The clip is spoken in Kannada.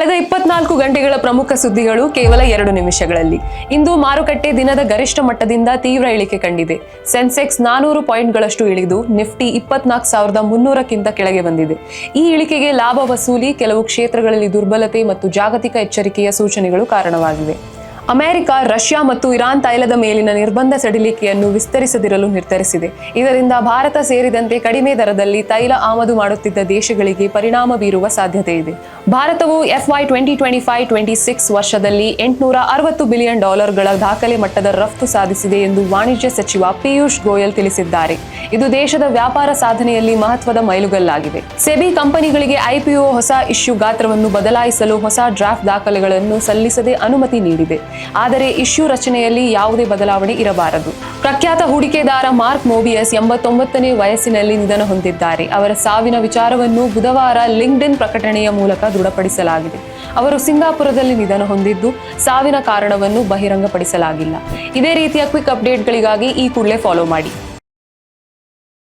ಕಳೆದ 24 ಗಂಟೆಗಳ ಪ್ರಮುಖ ಸುದ್ದಿಗಳು ಕೇವಲ 2 ನಿಮಿಷಗಳಲ್ಲಿ. ಇಂದು ಮಾರುಕಟ್ಟೆ ದಿನದ ಗರಿಷ್ಠ ಮಟ್ಟದಿಂದ ತೀವ್ರ ಇಳಿಕೆ ಕಂಡಿದೆ. ಸೆನ್ಸೆಕ್ಸ್ 400 ಪಾಯಿಂಟ್ಗಳಷ್ಟು ಇಳಿದು ನಿಫ್ಟಿ 24,300ಕ್ಕಿಂತ ಕೆಳಗೆ ಬಂದಿದೆ. ಈ ಇಳಿಕೆಗೆ ಲಾಭ ವಸೂಲಿ, ಕೆಲವು ಕ್ಷೇತ್ರಗಳಲ್ಲಿ ದುರ್ಬಲತೆ ಮತ್ತು ಜಾಗತಿಕ ಎಚ್ಚರಿಕೆಯ ಸೂಚನೆಗಳು ಕಾರಣವಾಗಿವೆ. ಅಮೆರಿಕ, ರಷ್ಯಾ ಮತ್ತು ಇರಾನ್ ತೈಲದ ಮೇಲಿನ ನಿರ್ಬಂಧ ಸಡಿಲಿಕೆಯನ್ನು ವಿಸ್ತರಿಸದಿರಲು ನಿರ್ಧರಿಸಿದೆ. ಇದರಿಂದ ಭಾರತ ಸೇರಿದಂತೆ ಕಡಿಮೆ ದರದಲ್ಲಿ ತೈಲ ಆಮದು ಮಾಡುತ್ತಿದ್ದ ದೇಶಗಳಿಗೆ ಪರಿಣಾಮ ಬೀರುವ ಸಾಧ್ಯತೆ ಇದೆ. ಭಾರತವು FY 2025-26 ವರ್ಷದಲ್ಲಿ $860 ಬಿಲಿಯನ್ ದಾಖಲೆ ಮಟ್ಟದ ರಫ್ತು ಸಾಧಿಸಿದೆ ಎಂದು ವಾಣಿಜ್ಯ ಸಚಿವ ಪಿಯೂಷ್ ಗೋಯಲ್ ತಿಳಿಸಿದ್ದಾರೆ. ಇದು ದೇಶದ ವ್ಯಾಪಾರ ಸಾಧನೆಯಲ್ಲಿ ಮಹತ್ವದ ಮೈಲುಗಲ್ಲಾಗಿದೆ. ಸೆಬಿ ಕಂಪನಿಗಳಿಗೆ IPO ಹೊಸ ಇಶ್ಯೂ ಗಾತ್ರವನ್ನು ಬದಲಾಯಿಸಲು ಹೊಸ ಡ್ರಾಫ್ಟ್ ದಾಖಲೆಗಳನ್ನು ಸಲ್ಲಿಸದೆ ಅನುಮತಿ ನೀಡಿದೆ. ಆದರೆ ಇಶ್ಯೂ ರಚನೆಯಲ್ಲಿ ಯಾವುದೇ ಬದಲಾವಣೆ ಇರಬಾರದು. ಪ್ರಖ್ಯಾತ ಹೂಡಿಕೆದಾರ ಮಾರ್ಕ್ ಮೋಬಿಯಸ್ 89ನೇ ವಯಸ್ಸಿನಲ್ಲಿ ನಿಧನ ಹೊಂದಿದ್ದಾರೆ. ಅವರ ಸಾವಿನ ವಿಚಾರವನ್ನು ಬುಧವಾರ ಲಿಂಕ್ಡ್ಇನ್ ಪ್ರಕಟಣೆಯ ಮೂಲಕ ದೃಢಪಡಿಸಲಾಗಿದೆ. ಅವರು ಸಿಂಗಾಪುರದಲ್ಲಿ ನಿಧನ ಹೊಂದಿದ್ದು, ಸಾವಿನ ಕಾರಣವನ್ನು ಬಹಿರಂಗಪಡಿಸಲಾಗಿಲ್ಲ. ಇದೇ ರೀತಿಯ ಕ್ವಿಕ್ ಅಪ್ಡೇಟ್ಗಳಿಗಾಗಿ ಈ ಕೂಡಲೇ ಫಾಲೋ ಮಾಡಿ.